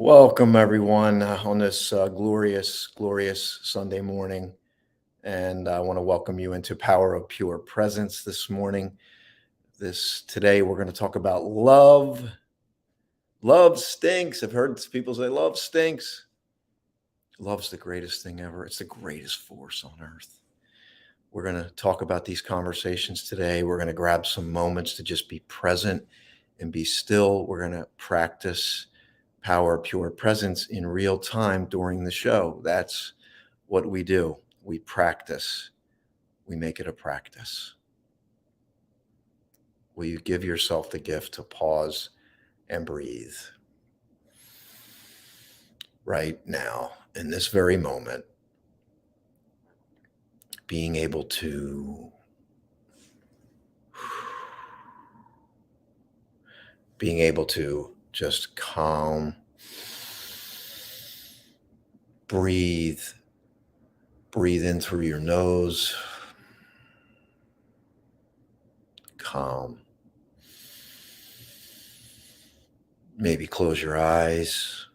Welcome, everyone, on this glorious Sunday morning. And I want to welcome you into Power of Pure Presence this morning. Today, we're going to talk about love. Love stinks. I've heard people say love stinks. Love's the greatest thing ever. It's the greatest force on earth. We're going to talk about these conversations today. We're going to grab some moments to just be present and be still. We're going to practice Power Pure Presence in real time during the show. That's what we do. We practice. We make it a practice. Will you give yourself the gift to pause and breathe right now, in this very moment, being able to just calm, breathe in through your nose, calm. Maybe close your eyes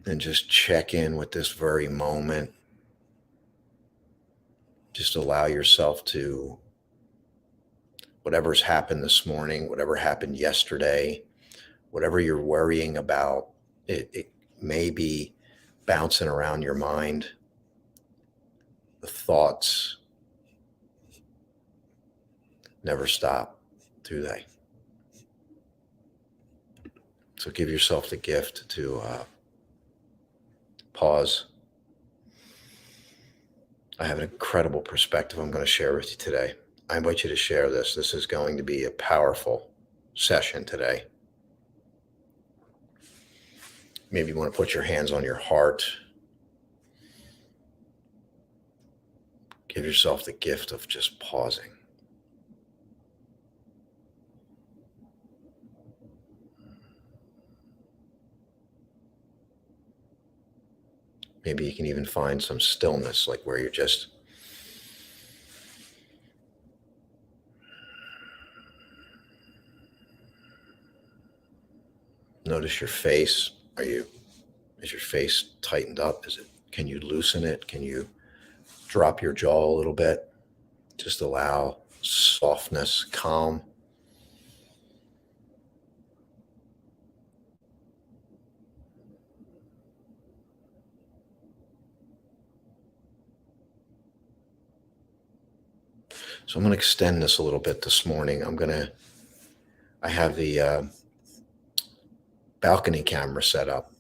and just check in with this very moment. Just allow yourself to, whatever's happened this morning, whatever happened yesterday, whatever you're worrying about, it may be bouncing around your mind. The thoughts never stop, do they? So give yourself the gift to pause. I have an incredible perspective I'm going to share with you today. I invite you to share this. This is going to be a powerful session today. Maybe you want to put your hands on your heart. Give yourself the gift of just pausing. Maybe you can even find some stillness, like where you're just notice your face. Is your face tightened up? Can you loosen it? Can you drop your jaw a little bit? Just allow softness, calm. So I'm going to extend this a little bit this morning. I have the balcony camera set up.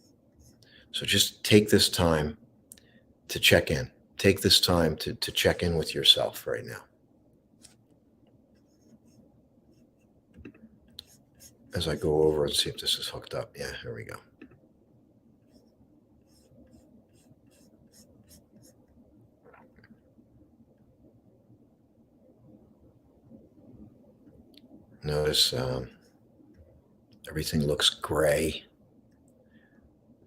So just take this time to check in. Take this time to check in with yourself right now. As I go over and see if this is hooked up. Yeah, here we go. Notice everything looks gray.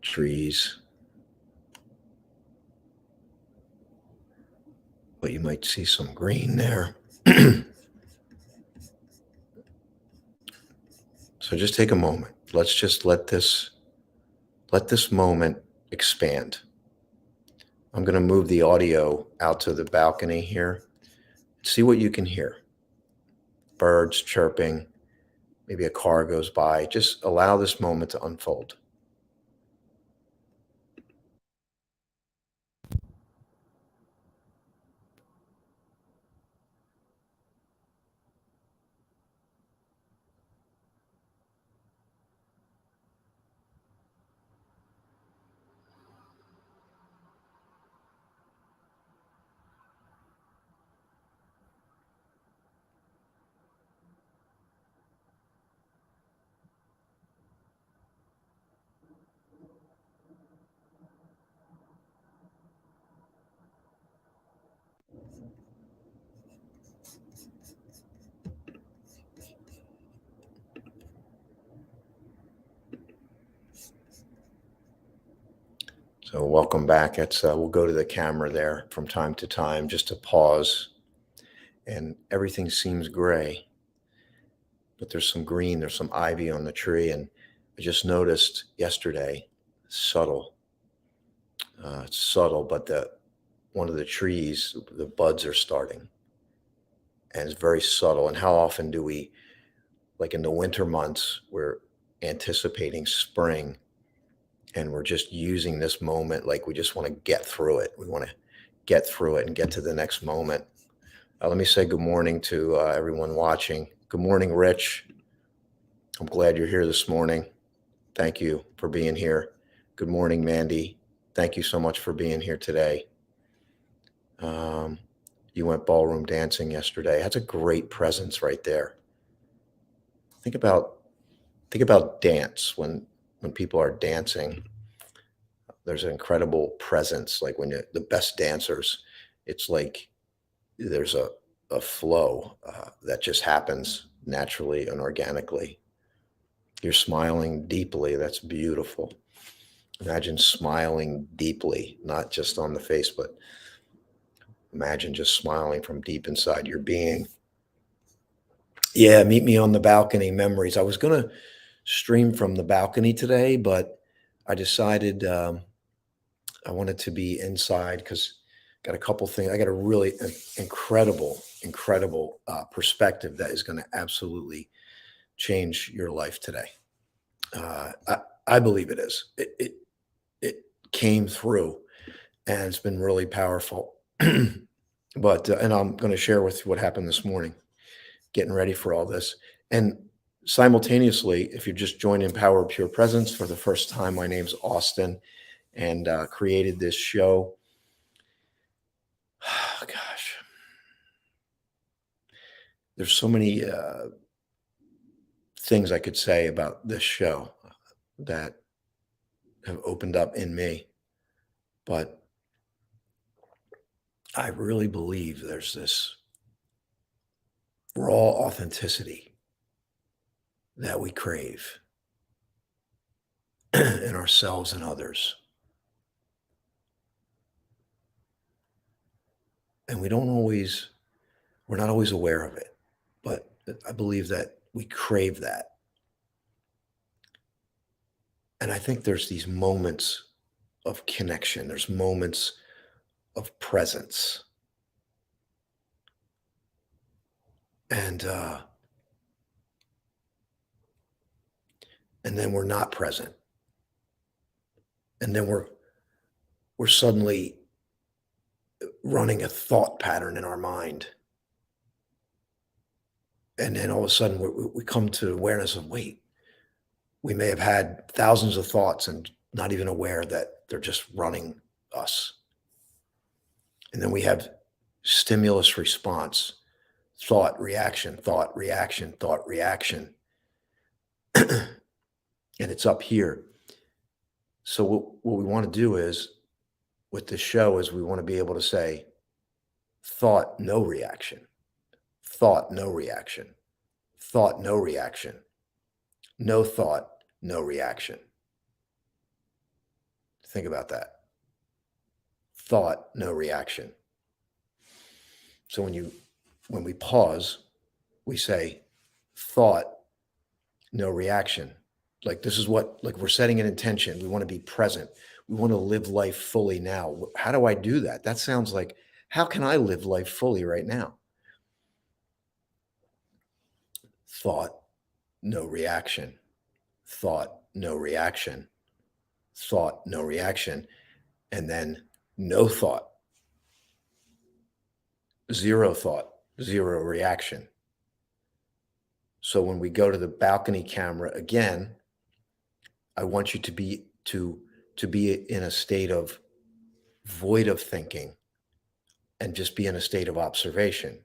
Trees. But you might see some green there. So just take a moment. Let's just let this moment expand. I'm going to move the audio out to the balcony here. See what you can hear. Birds chirping, maybe a car goes by. Just allow this moment to unfold. So welcome back. We'll go to the camera there from time to time just to pause. And everything seems gray, but there's some green, there's some ivy on the tree. And I just noticed yesterday, subtle, it's subtle, but one of the trees, the buds are starting, and it's very subtle. And how often do we, like in the winter months, we're anticipating spring, and we're just using this moment like we just want to get through it. We want to get through it and get to the next moment. Let me say good morning to everyone watching. Good morning, Rich. I'm glad you're here this morning. Thank you for being here. Good morning, Mandy. Thank you so much for being here today. You went ballroom dancing yesterday. That's a great presence right there. Think about dance when people are dancing. There's an incredible presence. Like when the best dancers, it's like there's a flow that just happens naturally and organically. You're smiling deeply. That's beautiful. Imagine smiling deeply, not just on the face, but imagine just smiling from deep inside your being. Yeah, meet me on the balcony memories. I was going to stream from the balcony today, but I decided I wanted to be inside because got a couple things. I got a really incredible perspective that is going to absolutely change your life today. I believe it is. It came through, and it's been really powerful. But and I'm going to share with you what happened this morning, getting ready for all this, and simultaneously, if you're just joining Power of Pure Presence for the first time, my name's Austin, and created this show. Oh, gosh, there's so many things I could say about this show that have opened up in me, but I really believe there's this raw authenticity that we crave in ourselves and others. And we're not always aware of it, but I believe that we crave that. And I think there's these moments of connection, there's moments of presence. And then we're not present. And then we're suddenly running a thought pattern in our mind. And then all of a sudden we come to awareness of, wait, we may have had thousands of thoughts and not even aware that they're just running us. And then we have stimulus response, thought, reaction, thought, reaction, thought, reaction. And it's up here. So what we want to do is, with this show, is we want to be able to say, thought, no reaction. Thought, no reaction. Thought, no reaction. No thought, no reaction. Think about that. Thought, no reaction. So when we pause, we say, thought, no reaction. Like this is like we're setting an intention. We want to be present. We want to live life fully now. How do I do that? That sounds like, how can I live life fully right now? Thought, no reaction. Thought, no reaction. Thought, no reaction. And then no thought. Zero thought, zero reaction. So when we go to the balcony camera again, I want you to be in a state of void of thinking and just be in a state of observation.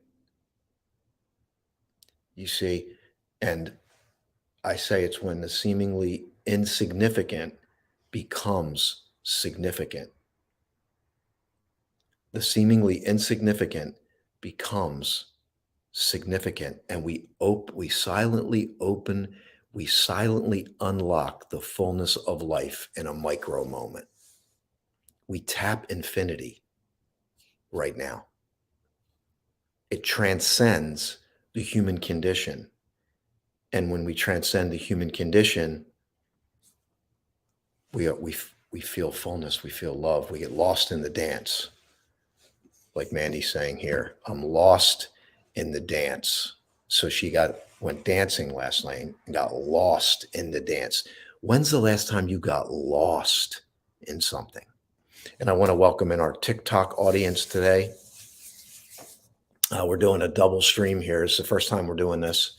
You see, and I say it's when the seemingly insignificant becomes significant. The seemingly insignificant becomes significant, and we silently open, we silently unlock the fullness of life in a micro moment. We tap infinity right now. It transcends the human condition. And when we transcend the human condition, we feel fullness, we feel love, we get lost in the dance. Like Mandy's saying here, I'm lost in the dance. So she went dancing last night and got lost in the dance. When's the last time you got lost in something? And I want to welcome in our TikTok audience today. We're doing a double stream here. It's the first time we're doing this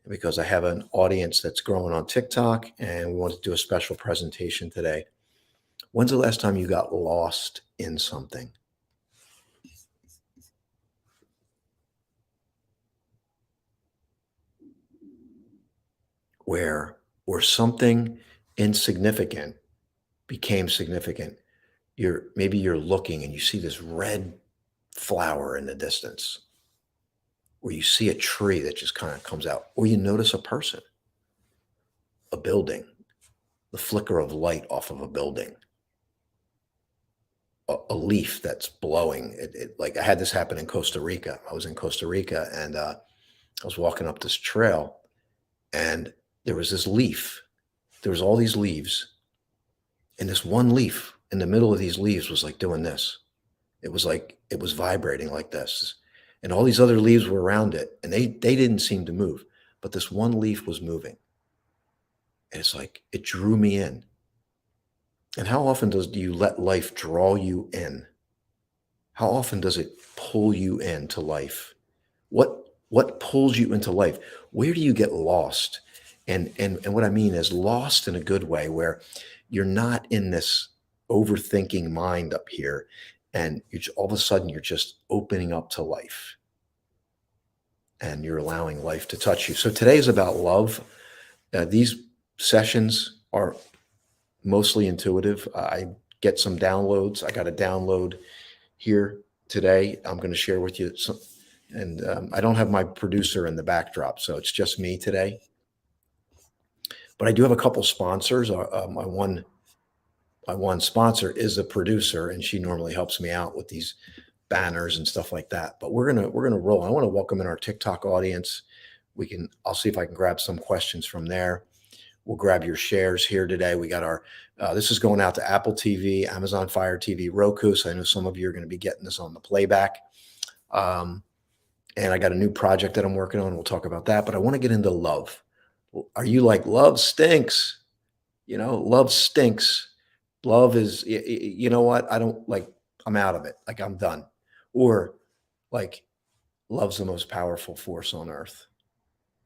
because I have an audience that's growing on TikTok, and we want to do a special presentation today. When's the last time you got lost in something? Where something insignificant became significant. Maybe you're looking and you see this red flower in the distance, or you see a tree that just kind of comes out, or you notice a person, a building, the flicker of light off of a building, a leaf that's blowing. Like I had this happen in Costa Rica. I was in Costa Rica and I was walking up this trail, and there was this leaf. There was all these leaves, and this one leaf in the middle of these leaves was like doing this. It was like it was vibrating like this, and all these other leaves were around it, and they didn't seem to move, but this one leaf was moving, and it's like it drew me in. And how often do you let life draw you in? How often does it pull you into life? What pulls you into life? Where do you get lost? And what I mean is lost in a good way, where you're not in this overthinking mind up here, and all of a sudden you're just opening up to life, and you're allowing life to touch you. So today is about love. These sessions are mostly intuitive. I get some downloads. I got a download here today. I'm going to share with you some, and I don't have my producer in the backdrop, so it's just me today. But I do have a couple sponsors. My one sponsor is a producer, and she normally helps me out with these banners and stuff like that. But we're gonna roll. I want to welcome in our TikTok audience. I'll see if I can grab some questions from there. We'll grab your shares here today. We got our, this is going out to Apple TV, Amazon Fire TV, Roku. So I know some of you are going to be getting this on the playback. And I got a new project that I'm working on. We'll talk about that, but I want to get into love. Are you like, love stinks? Love stinks. Love is, you know what? I'm out of it. Like I'm done. Or like, love's the most powerful force on earth.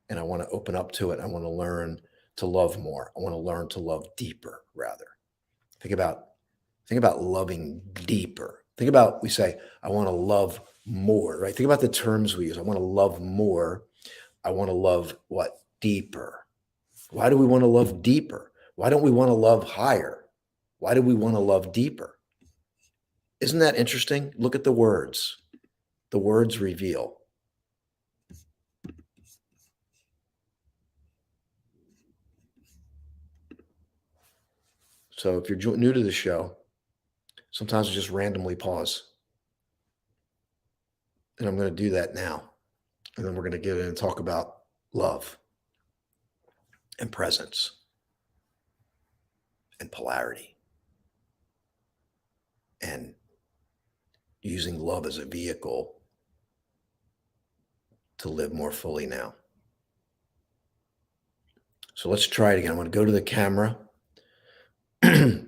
And I want to open up to it. I want to learn to love more. I want to learn to love deeper, rather. Think about loving deeper. We say, I want to love more, right? Think about the terms we use. I want to love more. I want to love what? Deeper. Why do we want to love deeper? Why don't we want to love higher? Why do we want to love deeper? Isn't that interesting? Look at the words. The words reveal. So if you're new to the show, sometimes I just randomly pause. And I'm going to do that now. And then we're going to get in and talk about love and presence and polarity and using love as a vehicle to live more fully now. So let's try it again. I'm going to go to the camera.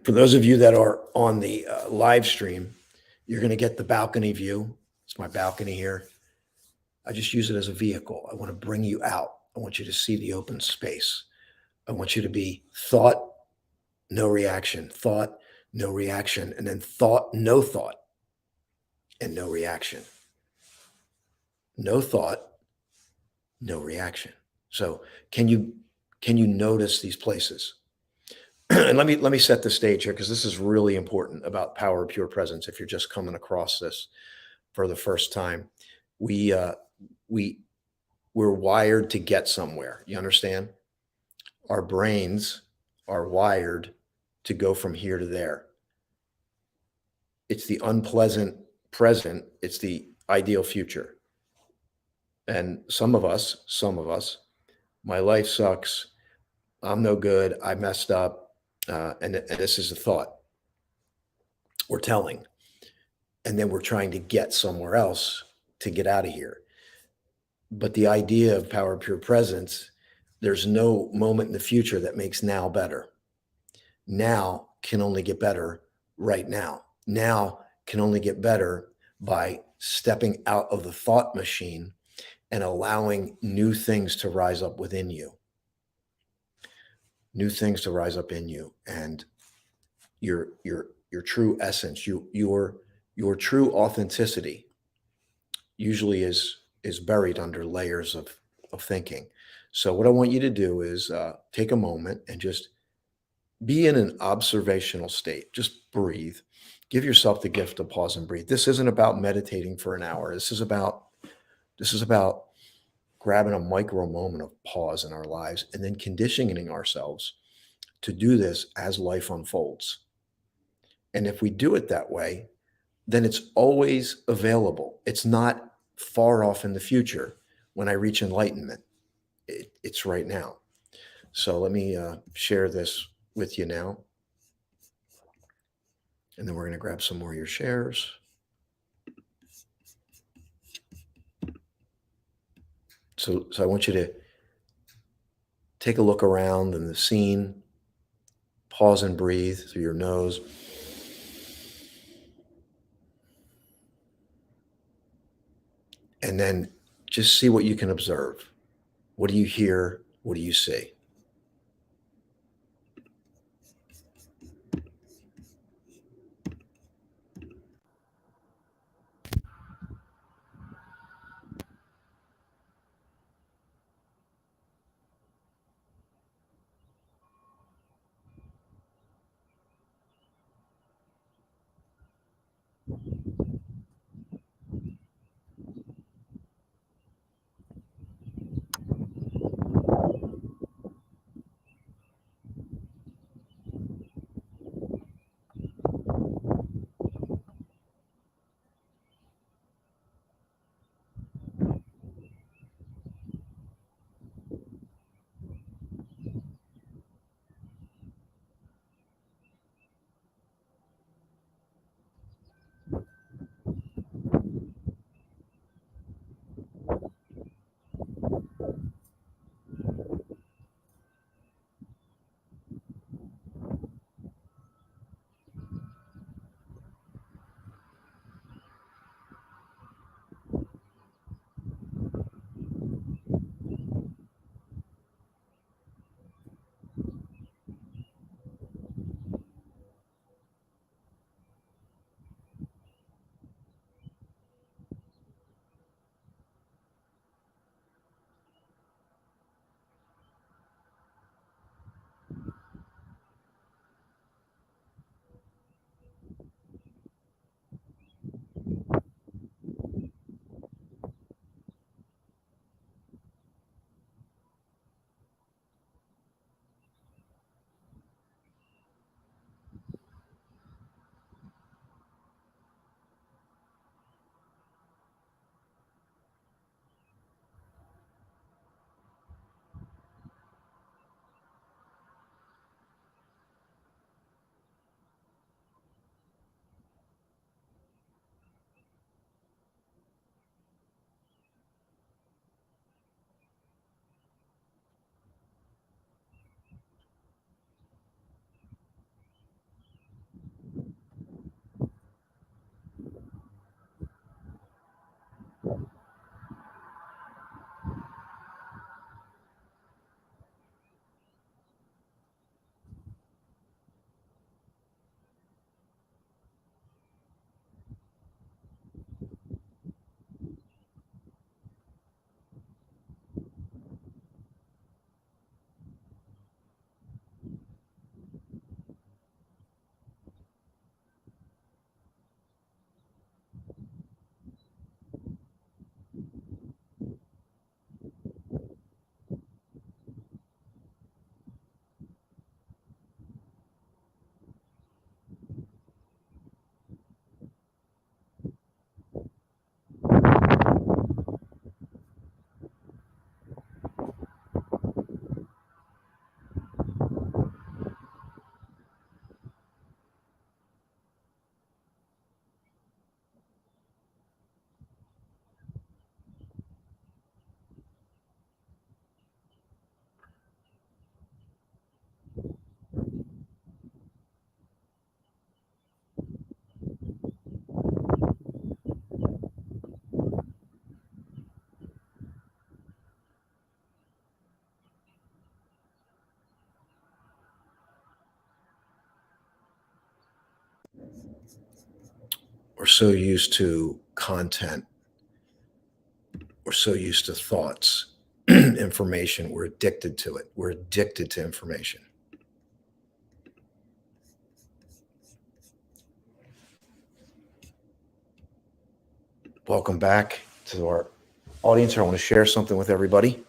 For those of you that are on the live stream, you're going to get the balcony view. It's my balcony here. I just use it as a vehicle. I want to bring you out. I want you to see the open space. I want you to be thought, no reaction, thought, no reaction, and then thought, no thought, and no reaction. No thought, no reaction. So can you notice these places? And let me set the stage here, because this is really important about power of pure presence. If you're just coming across this for the first time, we're wired to get somewhere. You understand? Our brains are wired to go from here to there. It's the unpleasant present. It's the ideal future. And some of us, my life sucks. I'm no good. I messed up. and this is a thought we're telling, and then we're trying to get somewhere else to get out of here. But the idea of power of pure presence, there's no moment in the future that makes now better. Now can only get better right now. Now can only get better by stepping out of the thought machine and allowing new things to rise up within you, new things to rise up in you, and your true essence, your true authenticity usually is buried under layers of thinking. So what I want you to do is take a moment and just be in an observational state. Just breathe. Give yourself the gift of pause and breathe. This isn't about meditating for an hour. This is about grabbing a micro moment of pause in our lives and then conditioning ourselves to do this as life unfolds. And if we do it that way, then it's always available. It's not far off in the future when I reach enlightenment. It's right now. So let me share this with you now. And then we're going to grab some more of your shares. So I want you to take a look around in the scene, pause and breathe through your nose. And then just see what you can observe. What do you hear? What do you see? We're so used to content. We're so used to thoughts, information. We're addicted to it. We're addicted to information. Welcome back to our audience. I want to share something with everybody.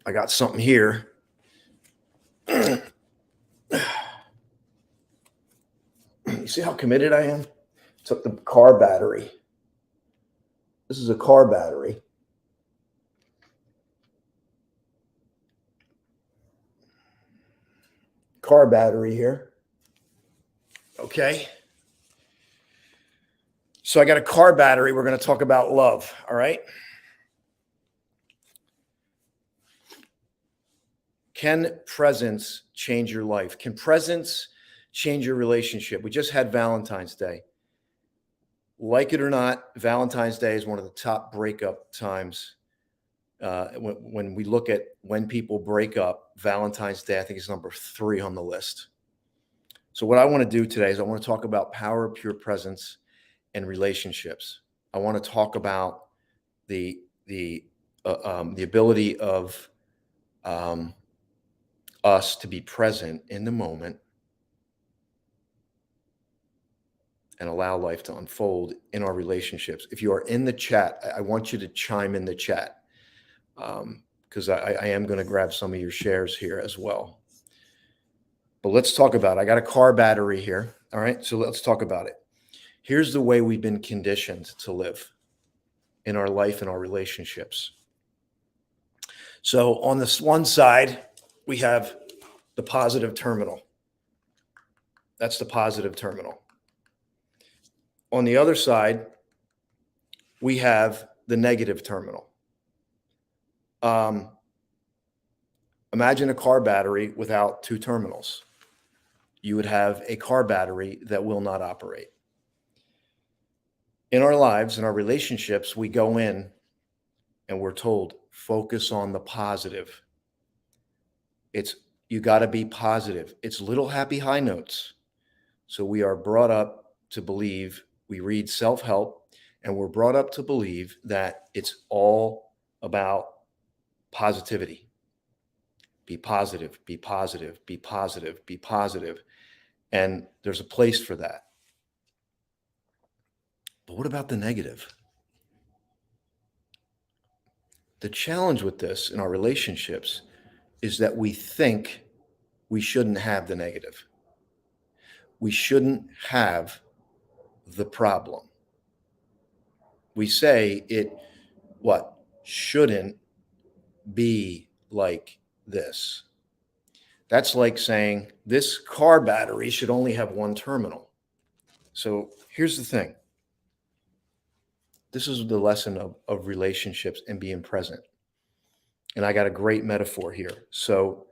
I got something here. You see how committed I am? Took the car battery. This is a car battery. Car battery here. Okay. So I got a car battery. We're going to talk about love. All right. Can presence change your life? Can presence change your relationship? We just had Valentine's Day. Like it or not, Valentine's Day is one of the top breakup times. When we look at when people break up, Valentine's Day, I think, is number 3 on the list. So what I want to do today is I want to talk about power of pure presence and relationships. I want to talk about the ability of us to be present in the moment and allow life to unfold in our relationships. If you are in the chat, I want you to chime in the chat because I am going to grab some of your shares here as well. But let's talk about it. I got a car battery here. All right. So let's talk about it. Here's the way we've been conditioned to live in our life and our relationships. So on this one side, we have the positive terminal. That's the positive terminal. On the other side, we have the negative terminal. Imagine a car battery without 2 terminals. You would have a car battery that will not operate. In our lives, in our relationships, we go in and we're told, focus on the positive. You got to be positive. It's little happy high notes. So we are brought up to believe, we read self-help, and we're brought up to believe that it's all about positivity. Be positive, be positive, be positive, be positive. And there's a place for that. But what about the negative? The challenge with this in our relationships is that we think we shouldn't have the negative. We shouldn't have the problem. We say it, shouldn't be like this. That's like saying this car battery should only have 1 terminal. So here's the thing. This is the lesson of relationships and being present. And I got a great metaphor here. So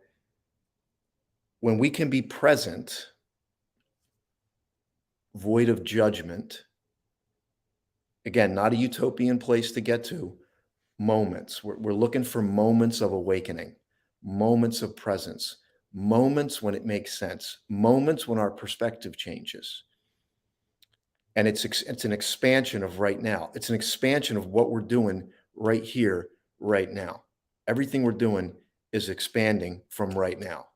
when we can be present, void of judgment, again, not a utopian place to get to, moments. We're looking for moments of awakening, moments of presence, moments when it makes sense, moments when our perspective changes. And it's an expansion of right now. It's an expansion of what we're doing right here, right now. Everything we're doing is expanding from right now.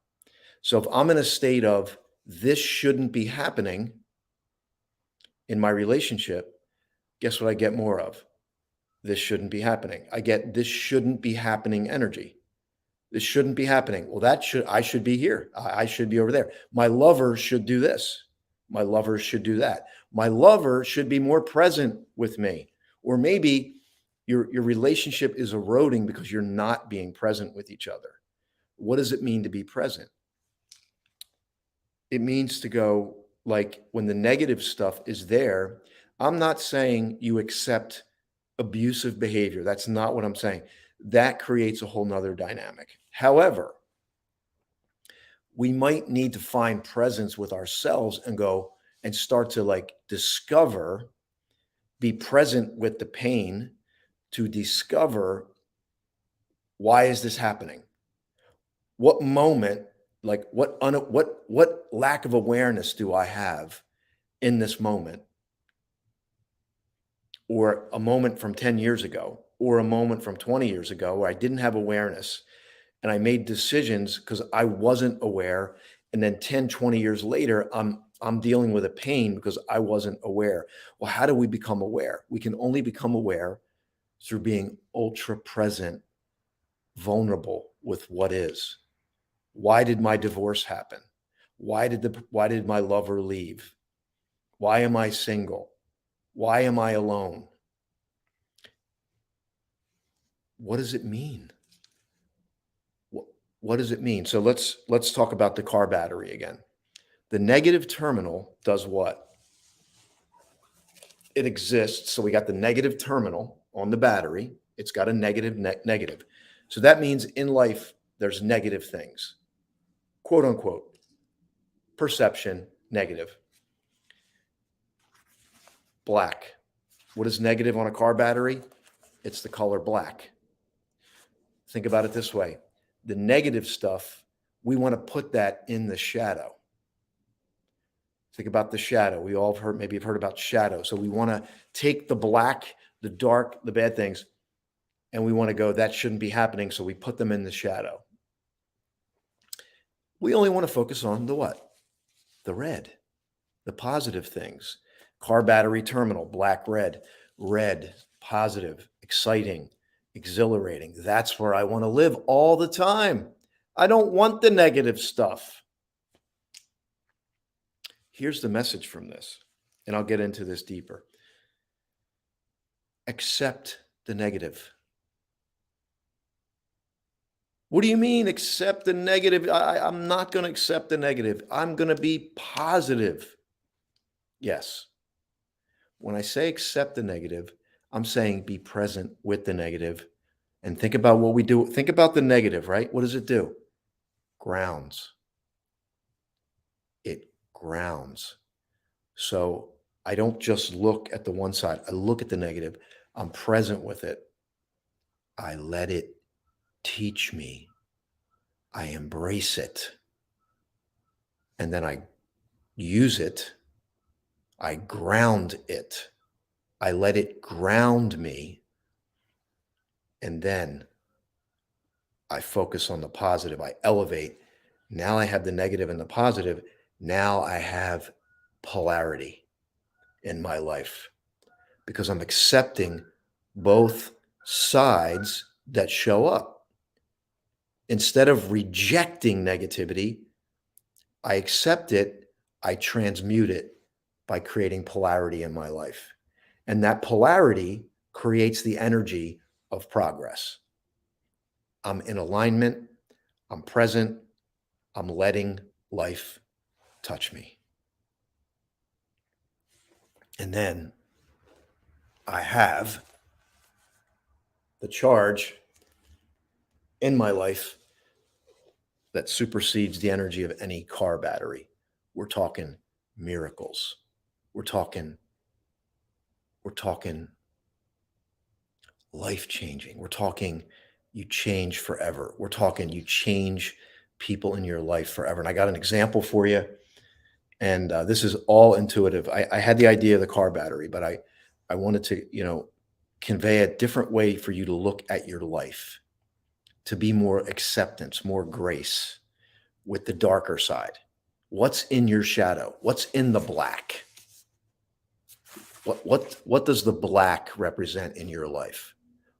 So if I'm in a state of this shouldn't be happening in my relationship, guess what I get more of? This shouldn't be happening. I get this shouldn't be happening energy. This shouldn't be happening. Well, I should be here. I should be over there. My lover should do this. My lover should do that. My lover should be more present with me. Or maybe your relationship is eroding because you're not being present with each other. What does it mean to be present? It means to go, like, when the negative stuff is there, I'm not saying you accept abusive behavior. That's not what I'm saying. That creates a whole nother dynamic. However, we might need to find presence with ourselves and go and start to discover, be present with the pain to discover, why is this happening? What moment Like what lack of awareness do I have in this moment, or a moment from 10 years ago, or a moment from 20 years ago where I didn't have awareness and I made decisions because I wasn't aware. And then 10, 20 years later, I'm dealing with a pain because I wasn't aware. Well, how do we become aware? We can only become aware through being ultra present, vulnerable with what is. Why did my divorce happen? Why did my lover leave? Why am I single? Why am I alone? What does it mean? What, what does it mean? So let's talk about the car battery again. The negative terminal does what? It exists. So we got the negative terminal on the battery. It's got a negative. So that means in life, there's negative things, quote unquote, perception, negative. Black. What is negative on a car battery? It's the color black. Think about it this way. The negative stuff, we want to put that in the shadow. Think about the shadow. We all have heard, maybe have heard about shadow. So we want to take the black, the dark, the bad things, and we want to go, that shouldn't be happening. So we put them in the shadow. We only want to focus on the what? The red, the positive things. Car battery terminal, black, red, positive, exciting, exhilarating. That's where I want to live all the time. I don't want the negative stuff. Here's the message from this, and I'll get into this deeper. Accept the negative. What do you mean accept the negative? I'm not going to accept the negative. I'm going to be positive. Yes. When I say accept the negative, I'm saying be present with the negative and think about what we do. Think about the negative, right? What does it do? Grounds. It grounds. So I don't just look at the one side. I look at the negative. I'm present with it. I let it teach me. I embrace it. And then I use it. I ground it. I let it ground me. And then I focus on the positive. I elevate. Now I have the negative and the positive. Now I have polarity in my life because I'm accepting both sides that show up. Instead of rejecting negativity, I accept it, I transmute it by creating polarity in my life. And that polarity creates the energy of progress. I'm in alignment, I'm present, I'm letting life touch me. And then I have the charge in my life that supersedes the energy of any car battery. We're talking miracles. We're talking life changing. We're talking you change forever. We're talking you change people in your life forever. And I got an example for you. And this is all intuitive. I had the idea of the car battery, but I wanted to, convey a different way for you to look at your life, to be more acceptance, more grace with the darker side. What's in your shadow? What's in the black? What does the black represent in your life?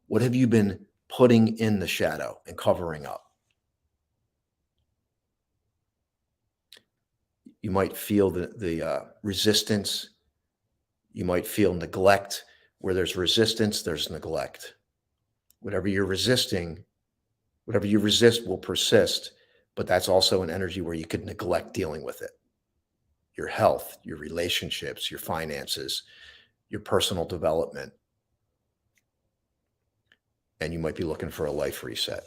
What have you been putting in the shadow and covering up? You might feel the resistance. You might feel neglect. Where there's resistance, there's neglect. Whatever you're resisting, whatever you resist will persist, but that's also an energy where you could neglect dealing with it. Your health, your relationships, your finances, your personal development. And you might be looking for a life reset.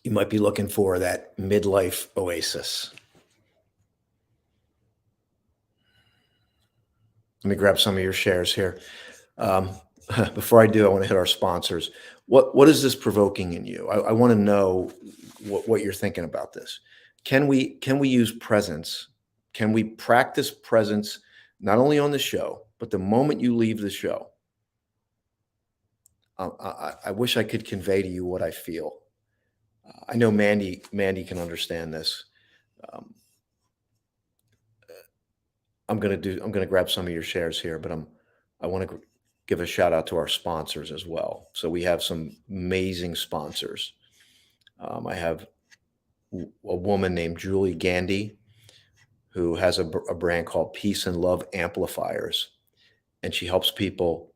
You might be looking for that midlife oasis. Let me grab some of your shares here. Um, before I do, I want to hit our sponsors. What is this provoking in you? I want to know what you're thinking about this. Can we use presence? Can we practice presence not only on the show, but the moment you leave the show? I wish I could convey to you what I feel. I know Mandy can understand this. Um, I'm gonna grab some of your shares here, but I want to give a shout out to our sponsors as well. So we have some amazing sponsors. I have a woman named Julie Gandy who has a brand called Peace and Love Amplifiers, and she helps people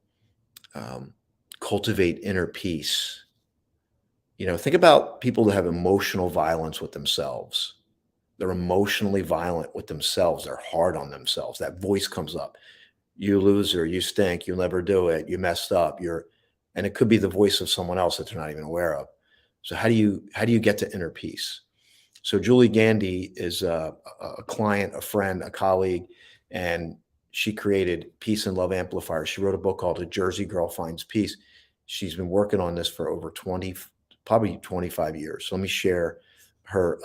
um, cultivate inner peace. Think about people that have emotional violence with themselves. They're emotionally violent with themselves. They're hard on themselves. That voice comes up. You loser, you stink, you'll never do it, you messed up, and it could be the voice of someone else that they're not even aware of. So how do you get to inner peace? So Julie Gandy is a client, a friend, a colleague, and she created Peace and Love Amplifier. She wrote a book called A Jersey Girl Finds Peace. She's been working on this for over 20, probably 25 years. So let me share her.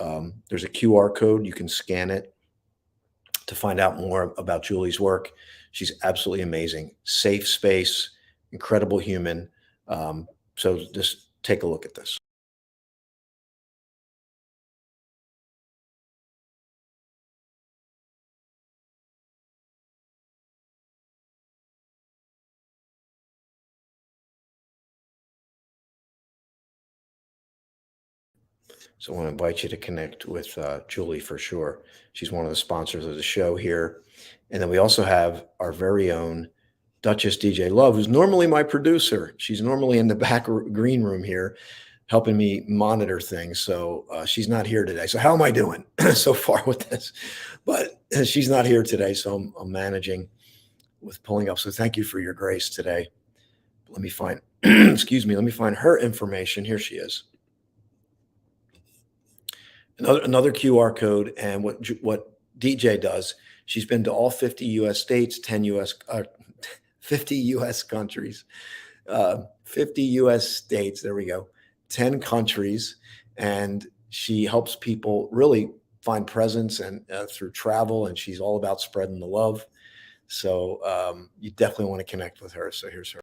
There's a QR code. You can scan it to find out more about Julie's work. She's absolutely amazing. Safe space, incredible human. So just take a look at this. So I want to invite you to connect with Julie for sure. She's one of the sponsors of the show here. And then we also have our very own Duchess DJ Love, who's normally my producer. She's normally in the back green room here helping me monitor things. So she's not here today. So how am I doing so far with this? But she's not here today. So I'm managing with pulling up. So thank you for your grace today. Let me find, excuse me, let me find her information. Here she is. Another QR code, and what DJ does, she's been to all 50 US states, 10 US 50 US countries, 50 US states, there we go, 10 countries, and she helps people really find presence and through travel, and she's all about spreading the love. So you definitely want to connect with her. So here's her.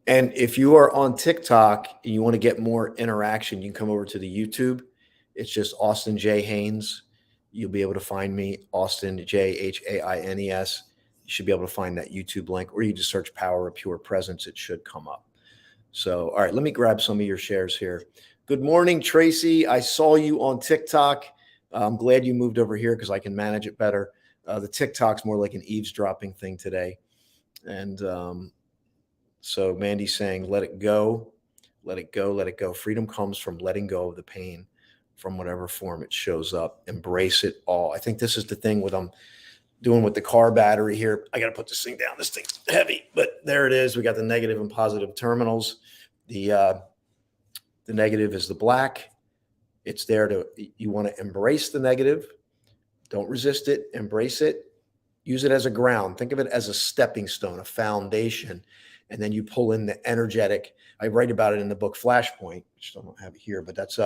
And if you are on TikTok and you want to get more interaction, you can come over to the YouTube. It's just Austin J. Haynes. You'll be able to find me, Austin J H A I N E S. You should be able to find that YouTube link, or you just search Power of Pure Presence. It should come up. So, all right, let me grab some of your shares here. Good morning, Tracy. I saw you on TikTok. I'm glad you moved over here because I can manage it better. The TikTok's more like an eavesdropping thing today. And so Mandy's saying, let it go, let it go, let it go. Freedom comes from letting go of the pain from whatever form it shows up. Embrace it all. I think this is the thing with I'm doing with the car battery here. I got to put this thing down. This thing's heavy, but there it is. We got the negative and positive terminals. The negative is the black. It's there to, you want to embrace the negative. Don't resist it. Embrace it. Use it as a ground. Think of it as a stepping stone, a foundation. And then you pull in the energetic. I write about it in the book Flashpoint, which I don't have it here, but that's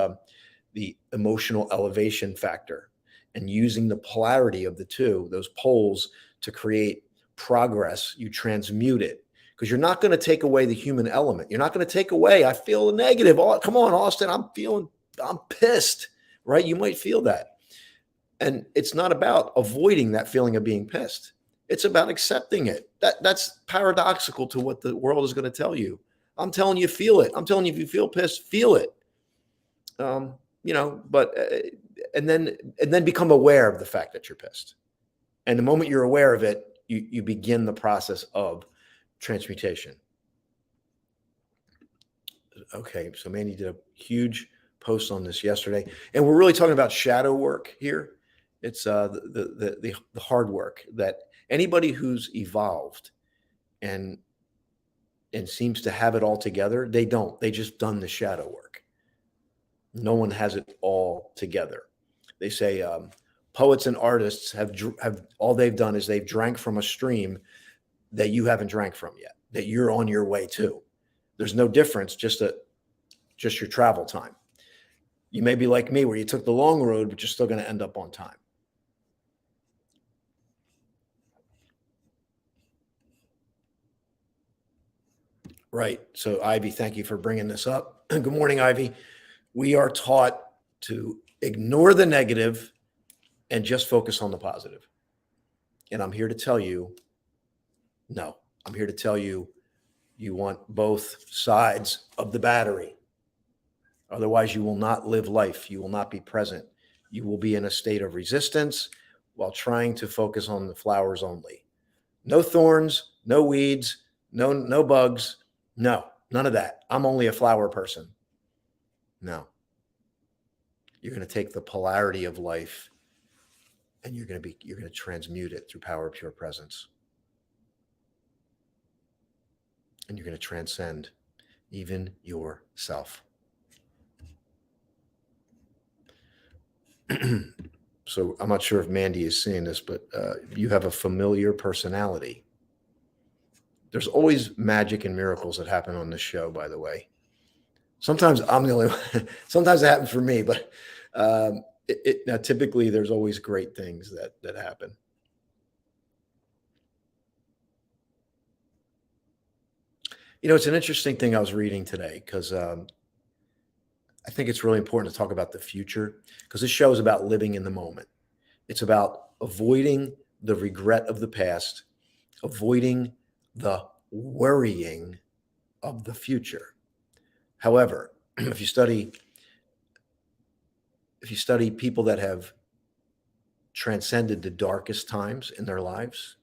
the emotional elevation factor, and using the polarity of the two, those poles, to create progress. You transmute it because you're not going to take away the human element. You're not going to take away, I feel negative. Oh, come on, Austin, I'm pissed, right? You might feel that. And it's not about avoiding that feeling of being pissed. It's about accepting it. That's paradoxical to what the world is going to tell you. I'm telling you, feel it. I'm telling you, if you feel pissed, feel it. But and then become aware of the fact that you're pissed. And the moment you're aware of it, you begin the process of transmutation. Okay, so Mandy did a huge post on this yesterday, and we're really talking about shadow work here. It's the hard work that anybody who's evolved and seems to have it all together, they don't. They just done the shadow work. No one has it all together. They say poets and artists have all they've done is they've drank from a stream that you haven't drank from yet, that you're on your way to. There's no difference, just your travel time. You may be like me, where you took the long road, but you're still going to end up on time. Right. So, Ivy, thank you for bringing this up. Good morning, Ivy. We are taught to ignore the negative and just focus on the positive. And I'm here to tell you, no, I'm here to tell you, you want both sides of the battery. Otherwise, you will not live life. You will not be present. You will be in a state of resistance while trying to focus on the flowers only. No thorns, no weeds, no bugs. No, none of that. I'm only a flower person. No. You're going to take the polarity of life and you're going to transmute it through power of pure presence. And you're going to transcend even yourself. So I'm not sure if Mandy is seeing this, but you have a familiar personality. There's always magic and miracles that happen on this show, by the way. Sometimes I'm the only one. Sometimes it happens for me, but now typically there's always great things that happen. You know, it's an interesting thing I was reading today because I think it's really important to talk about the future because this show is about living in the moment. It's about avoiding the regret of the past, avoiding the worrying of the future. However, if you study people that have transcended the darkest times in their lives.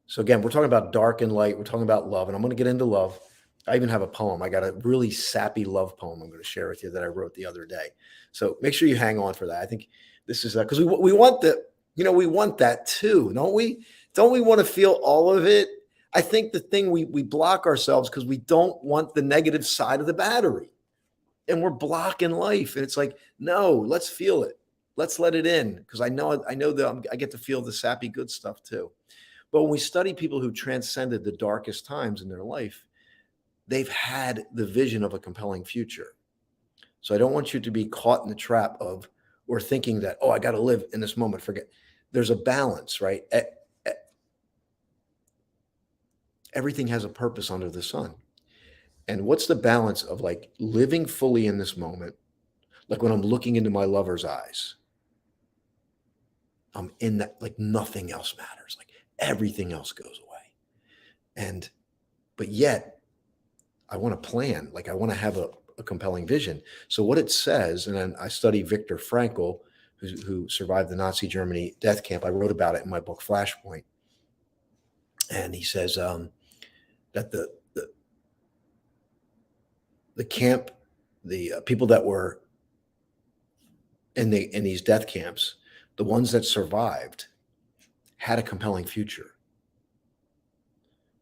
So again, we're talking about dark and light. We're talking about love, and I'm going to get into love. I even have a poem. I got a really sappy love poem I'm going to share with you that I wrote the other day. So make sure you hang on for that. I think this is because we want we want that too, don't we? Don't we want to feel all of it? I think the thing we block ourselves because we don't want the negative side of the battery, and we're blocking life. And it's like, no, let's feel it. Let's let it in because I know that I get to feel the sappy good stuff too. But when we study people who transcended the darkest times in their life, they've had the vision of a compelling future. So I don't want you to be caught in the trap of or thinking that, oh, I got to live in this moment. Forget. There's a balance, right? Everything has a purpose under the sun. And what's the balance of like living fully in this moment? Like when I'm looking into my lover's eyes, I'm in that, like nothing else matters. Like everything else goes away. But yet I want to plan, like I want to have a compelling vision. So what it says, and then I study Viktor Frankl, who survived the Nazi Germany death camp. I wrote about it in my book, Flashpoint. And he says that the camp, the people that were in these death camps, the ones that survived had a compelling future.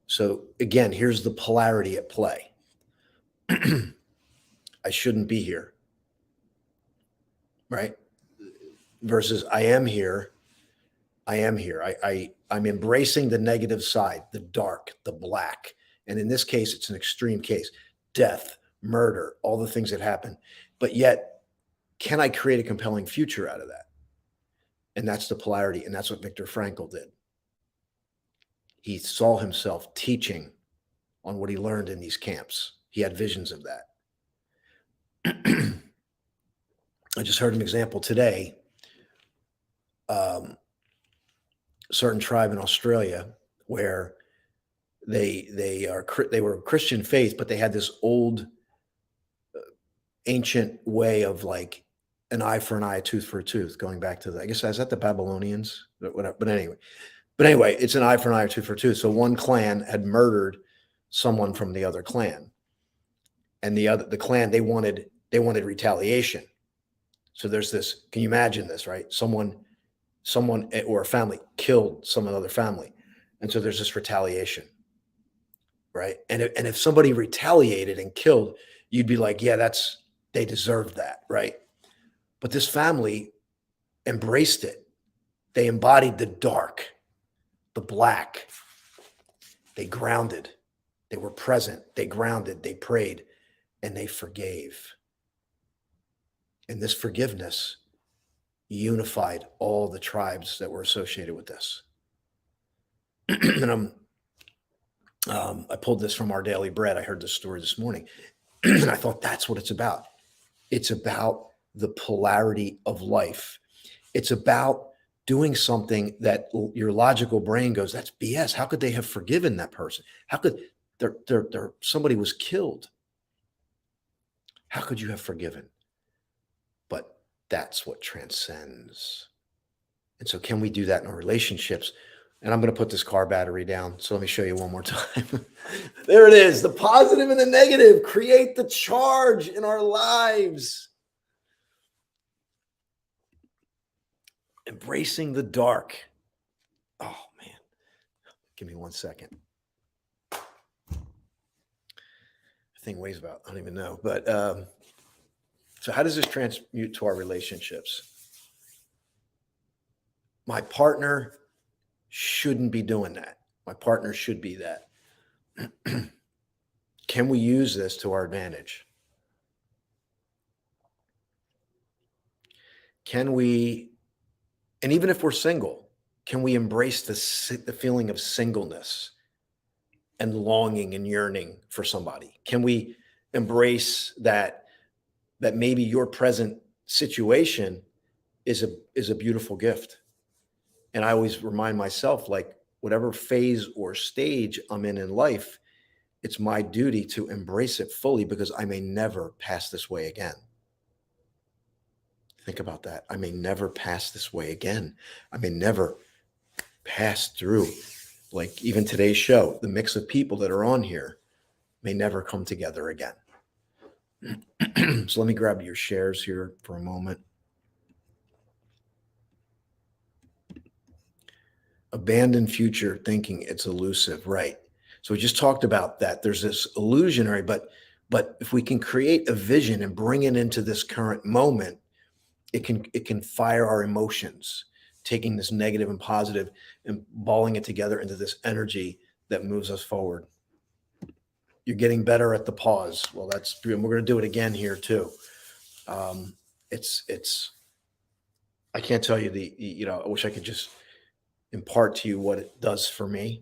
So again, here's the polarity at play. I shouldn't be here, right? Versus I am here. I am here. I'm embracing the negative side, the dark, the black. And in this case, it's an extreme case, death, murder, all the things that happen. But yet, can I create a compelling future out of that? And that's the polarity. And that's what Viktor Frankl did. He saw himself teaching on what he learned in these camps. He had visions of that. I just heard an example today. Certain tribe in Australia where they were Christian faith, but they had this old ancient way of like an eye for an eye, a tooth for a tooth, going back to I guess is that the Babylonians? But anyway, it's an eye for an eye, a tooth for a tooth. So one clan had murdered someone from the other clan, and the clan they wanted retaliation. So there's this. Can you imagine this? Right? Someone someone or a family killed some other family. And so there's this retaliation, right? And if somebody retaliated and killed, you'd be like, yeah, they deserved that, right? But this family embraced it. They embodied the dark, the black. They grounded. They were present. They grounded. They prayed, and they forgave. And this forgiveness unified all the tribes that were associated with this. And I pulled this from Our Daily Bread. I heard this story this morning, and I thought that's what it's about. It's about the polarity of life. It's about doing something that your logical brain goes, that's BS. How could they have forgiven that person? How could somebody was killed? How could you have forgiven? But that's what transcends. And so can we do that in our relationships? And I'm going to put this car battery down. So let me show you one more time. There it is. The positive and the negative create the charge in our lives. Embracing the dark. Oh, man. Give me 1 second. The thing weighs about, I don't even know. But so how does this transmute to our relationships? My partner shouldn't be doing that. My partner should be that. Can we use this to our advantage? Can we, and even if we're single, can we embrace the feeling of singleness and longing and yearning for somebody? Can we embrace that maybe your present situation is a beautiful gift? And I always remind myself, like, whatever phase or stage I'm in life, it's my duty to embrace it fully because I may never pass this way again. Think about that. I may never pass this way again. I may never pass through, like even today's show, the mix of people that are on here may never come together again. So let me grab your shares here for a moment. Abandon future thinking, it's elusive, right? So we just talked about that. There's this illusionary, but if we can create a vision and bring it into this current moment, it can fire our emotions, taking this negative and positive and balling it together into this energy that moves us forward. You're getting better at the pause. Well, that's, we're going to do it again here too. It's I can't tell you I wish I could just impart to you what it does for me,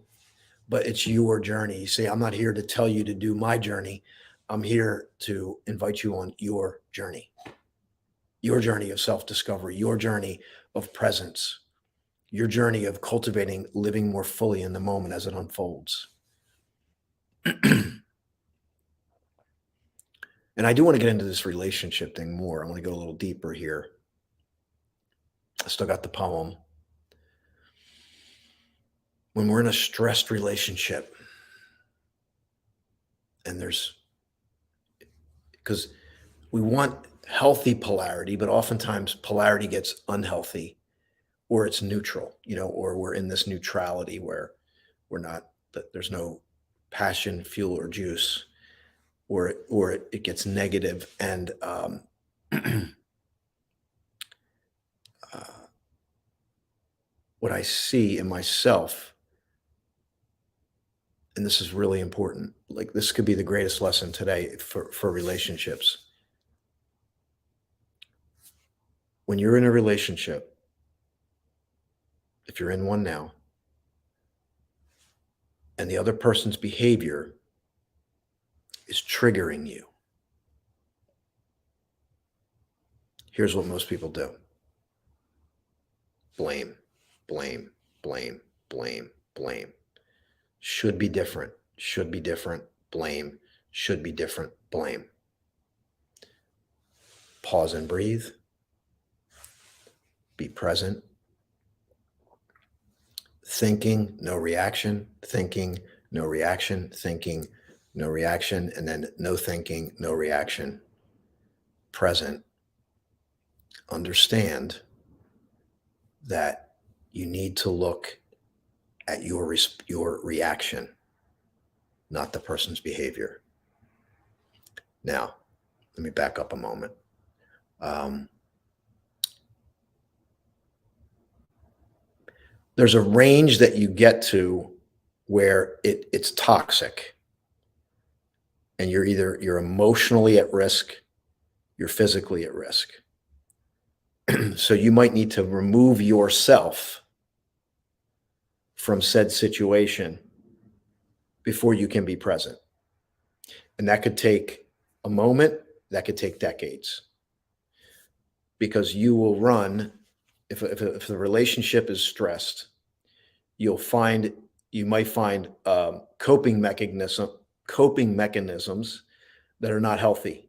but it's your journey. You see, I'm not here to tell you to do my journey. I'm here to invite you on your journey of self-discovery, your journey of presence, your journey of cultivating living more fully in the moment as it unfolds. And I do want to get into this relationship thing more. I want to go a little deeper here. I still got the poem. When we're in a stressed relationship, and because we want healthy polarity, but oftentimes polarity gets unhealthy, or it's neutral, or we're in this neutrality where there's no passion, fuel, or juice, or it gets negative. And what I see in myself, and this is really important, like this could be the greatest lesson today for relationships. When you're in a relationship, if you're in one now, and the other person's behavior is triggering you, here's what most people do. Blame, blame, blame, blame, blame. Should be different, blame, should be different, blame. Pause and breathe. Be present. Thinking, no reaction. Thinking, no reaction. Thinking, no reaction. And then no thinking, no reaction. Present. Understand that You need to look at your reaction, not the person's behavior. Now, let me back up a moment. Um, there's a range that you get to where it's toxic, and you're emotionally at risk, you're physically at risk. So you might need to remove yourself from said situation before you can be present. And that could take a moment, that could take decades, because you will run, if the relationship is stressed, you might find coping mechanisms that are not healthy.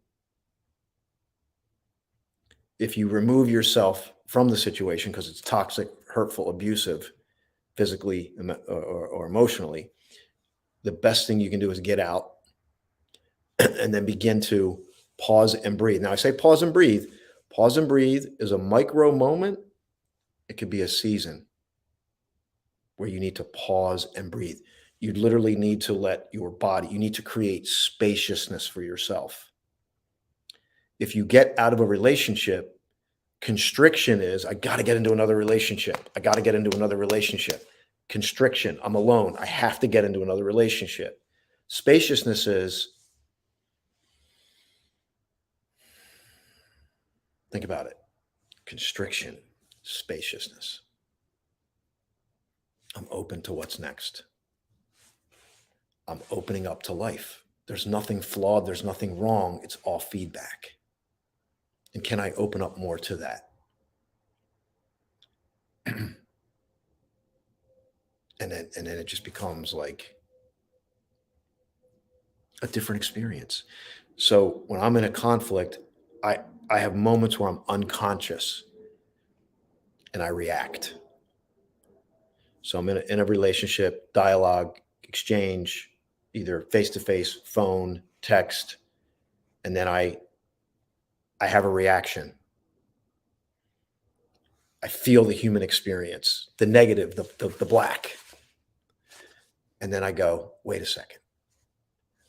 If you remove yourself from the situation because it's toxic, hurtful, abusive, physically or emotionally, the best thing you can do is get out and then begin to pause and breathe. Now, I say pause and breathe. Pause and breathe is a micro moment. It could be a season where you need to pause and breathe. You literally need to let your body, you need to create spaciousness for yourself. If you get out of a relationship, constriction is, I got to get into another relationship. I got to get into another relationship. Constriction, I'm alone. I have to get into another relationship. Spaciousness is, think about it. Constriction, spaciousness. I'm open to what's next. I'm opening up to life. There's nothing flawed. There's nothing wrong. It's all feedback. And can I open up more to that? and then it just becomes like a different experience. So when I'm in a conflict, I have moments where I'm unconscious and I react. So I'm in a relationship, dialogue, exchange, either face to face, phone, text, and then I have a reaction. I feel the human experience, the negative, the black. And then I go, wait a second.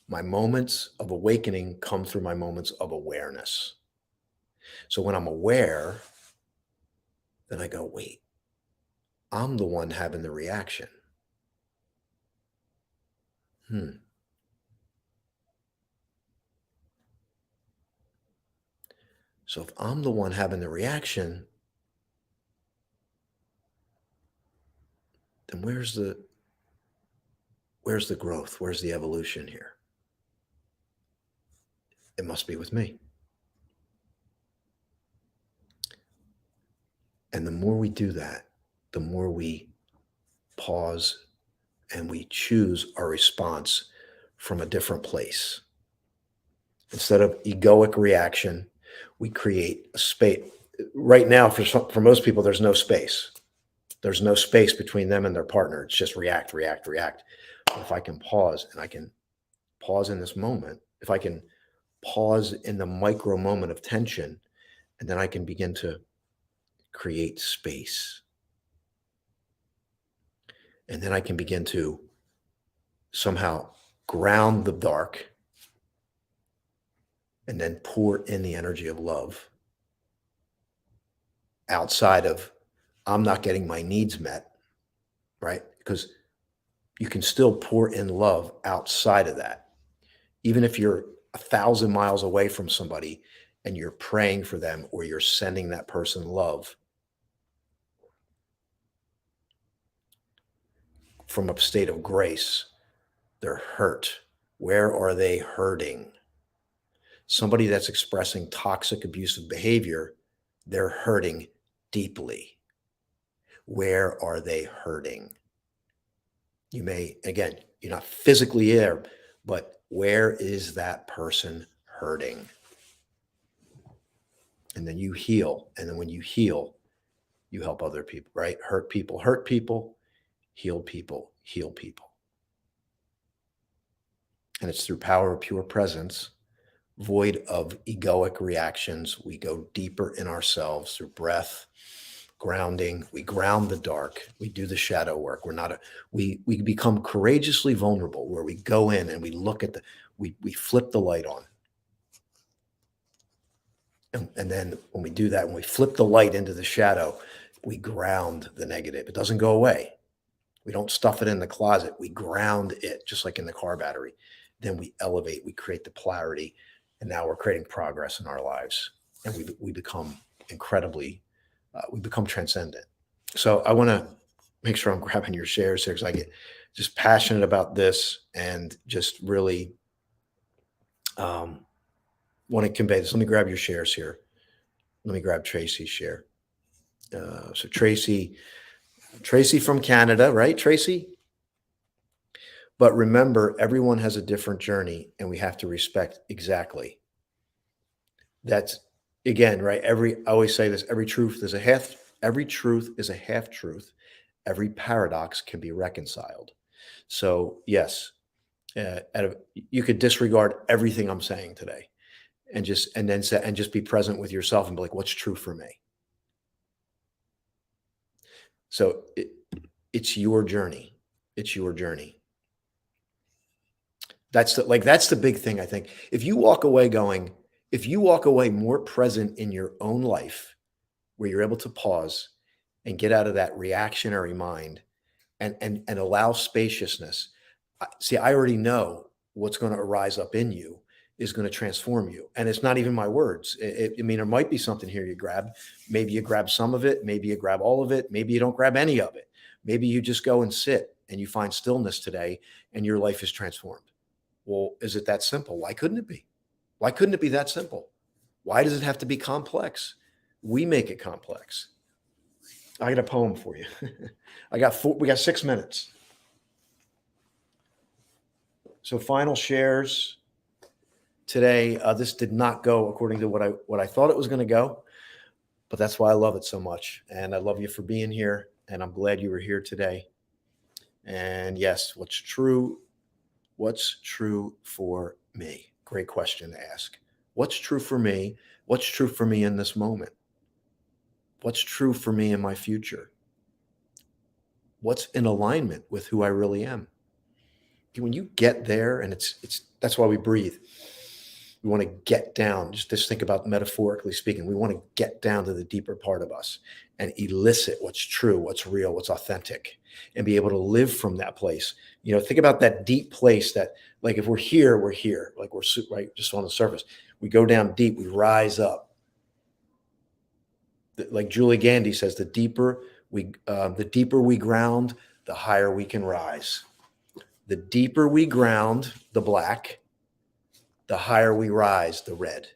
My moments of awakening come through my moments of awareness. So when I'm aware, then I go, wait, I'm the one having the reaction. So if I'm the one having the reaction, then where's the growth? Where's the evolution here? It must be with me. And the more we do that, the more we pause and we choose our response from a different place. Instead of egoic reaction, we create a space. Right now, for most people, there's no space. There's no space between them and their partner. It's just react, react, react. But if I can pause and I can pause in this moment, if I can pause in the micro moment of tension, and then I can begin to create space. And then I can begin to somehow ground the dark and then pour in the energy of love outside of, I'm not getting my needs met, right? Because you can still pour in love outside of that. Even if you're 1,000 miles away from somebody and you're praying for them or you're sending that person love from a state of grace, they're hurt. Where are they hurting? Somebody that's expressing toxic, abusive behavior, they're hurting deeply. Where are they hurting? You may, again, you're not physically there, but where is that person hurting? And then you heal. And then when you heal, you help other people, right? Hurt people, heal people, heal people. And it's through power of pure presence, void of egoic reactions. We go deeper in ourselves through breath, grounding. We ground the dark. We do the shadow work. We become courageously vulnerable, where we go in and we look at we flip the light on. And then when we do that, when we flip the light into the shadow, we ground the negative. It doesn't go away. We don't stuff it in the closet. We ground it, just like in the car battery. Then we elevate, we create the polarity, and now we're creating progress in our lives. And we become incredibly, we become transcendent. So I want to make sure I'm grabbing your shares here, because I get just passionate about this and just really want to convey this. Let me grab your shares here. Let me grab Tracy's share. So Tracy from Canada, right, Tracy? But remember, everyone has a different journey, and we have to respect exactly. That's, again, right? I always say this: every truth is a half truth. Every paradox can be reconciled. So yes, you could disregard everything I'm saying today, and just be present with yourself and be like, what's true for me? So it's your journey. It's your journey. That's the big thing, I think. If you walk away more present in your own life, where you're able to pause and get out of that reactionary mind, and allow spaciousness. See, I already know what's going to arise up in you is going to transform you. And it's not even my words. I mean, there might be something here you grab. Maybe you grab some of it. Maybe you grab all of it. Maybe you don't grab any of it. Maybe you just go and sit and you find stillness today, and your life is transformed. Well, is it that simple? Why couldn't it be? Why couldn't it be that simple? Why does it have to be complex? We make it complex. I got a poem for you. We got 6 minutes. So final shares today. This did not go according to what I thought it was going to go, but that's why I love it so much. And I love you for being here. And I'm glad you were here today. And yes, what's true for me? Great question to ask. What's true for me? What's true for me in this moment? What's true for me in my future? What's in alignment with who I really am? When you get there, and that's why we breathe. We want to get down. Just think about, metaphorically speaking. We want to get down to the deeper part of us and elicit what's true, what's real, what's authentic, and be able to live from that place. Think about that deep place that, like, if we're here, like we're right just on the surface. We go down deep, we rise up. Like Julie Gandy says, the deeper we ground, the higher we can rise. The deeper we ground, the black, the higher we rise, the red.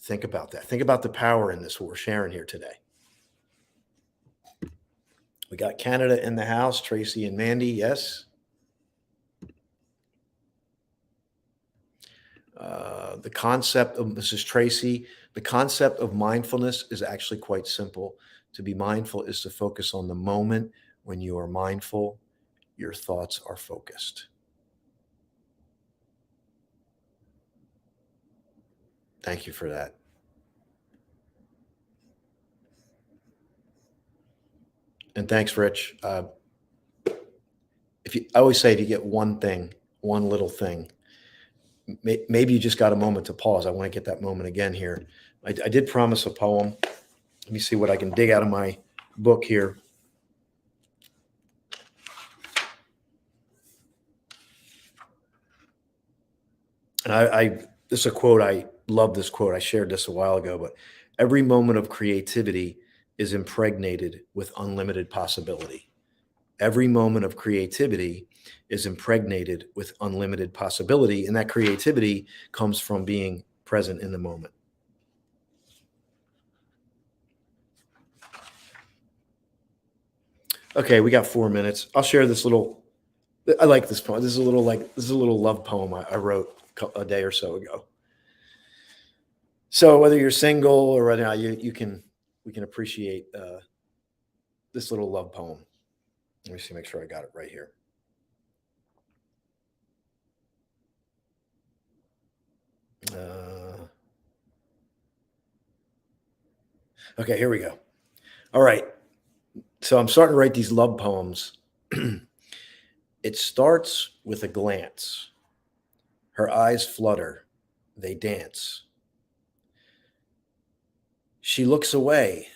Think about that. Think about the power in this, what we're sharing here today. We got Canada in the house, Tracy and Mandy, yes. The concept of, this is Tracy, the concept of mindfulness is actually quite simple. To be mindful is to focus on the moment. When you are mindful, your thoughts are focused. Thank you for that. And thanks, Rich. I always say, if you get one little thing, maybe you just got a moment to pause. I want to get that moment again here. I did promise a poem. Let me see what I can dig out of my book here. And this is a quote. I love this quote. I shared this a while ago, but every moment of creativity is impregnated with unlimited possibility. Every moment of creativity is impregnated with unlimited possibility. And that creativity comes from being present in the moment. Okay, we got 4 minutes. I'll share this little. I like this poem. This is a little love poem I wrote a day or so ago. So whether you're single or whether or not we can appreciate this little love poem. Let me see, make sure I got it right here. Okay, here we go. All right. So I'm starting to write these love poems. It starts with a glance. Her eyes flutter, they dance. She looks away,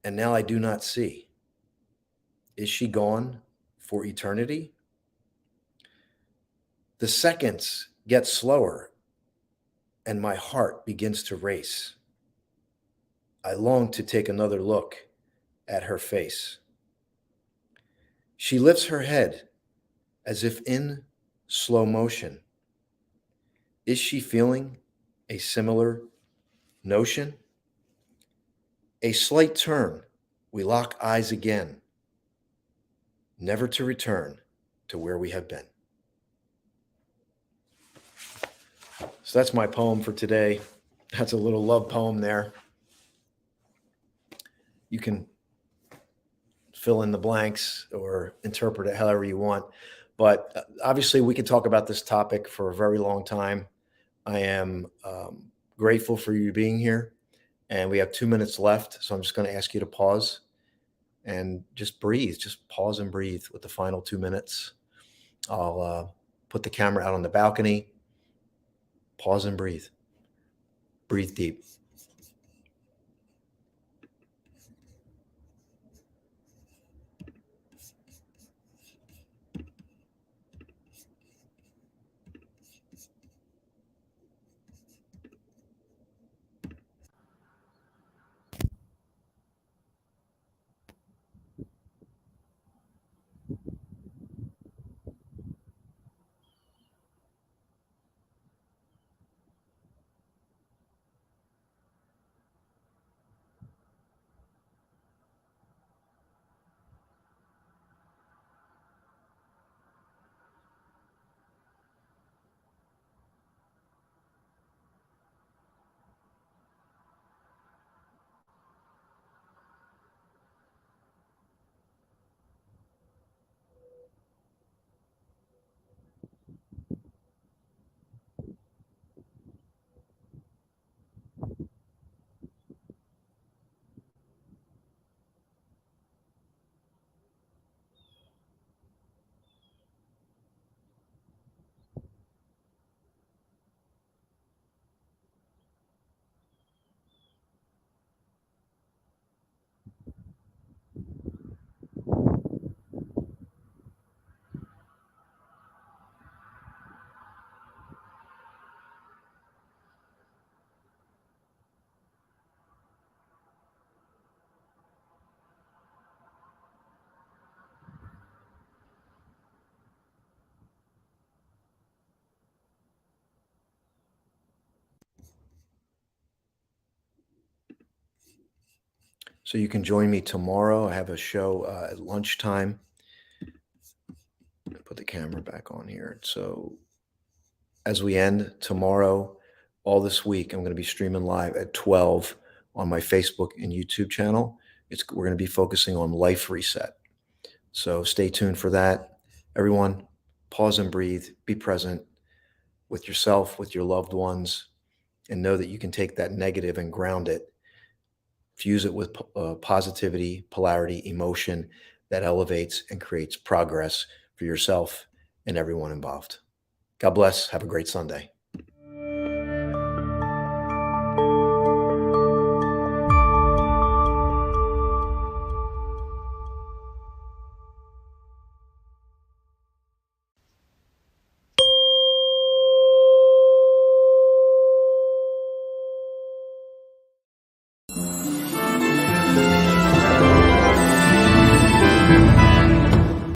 and now I do not see. Is she gone for eternity? The seconds get slower, and my heart begins to race. I long to take another look at her face. She lifts her head as if in slow motion. Is she feeling a similar notion? A slight turn, we lock eyes again, never to return to where we have been. So that's my poem for today. That's a little love poem there. You can fill in the blanks or interpret it however you want. But obviously, we could talk about this topic for a very long time. I am grateful for you being here. And we have 2 minutes left. So I'm just going to ask you to pause and just breathe. Just pause and breathe with the final 2 minutes. I'll put the camera out on the balcony. Pause and breathe. Breathe deep. So you can join me tomorrow. I have a show at lunchtime. Put the camera back on here. So as we end tomorrow, all this week, I'm going to be streaming live at 12 on my Facebook and YouTube channel. We're going to be focusing on life reset. So stay tuned for that. Everyone, pause and breathe. Be present with yourself, with your loved ones, and know that you can take that negative and ground it. Fuse it with positivity, polarity, emotion that elevates and creates progress for yourself and everyone involved. God bless. Have a great Sunday.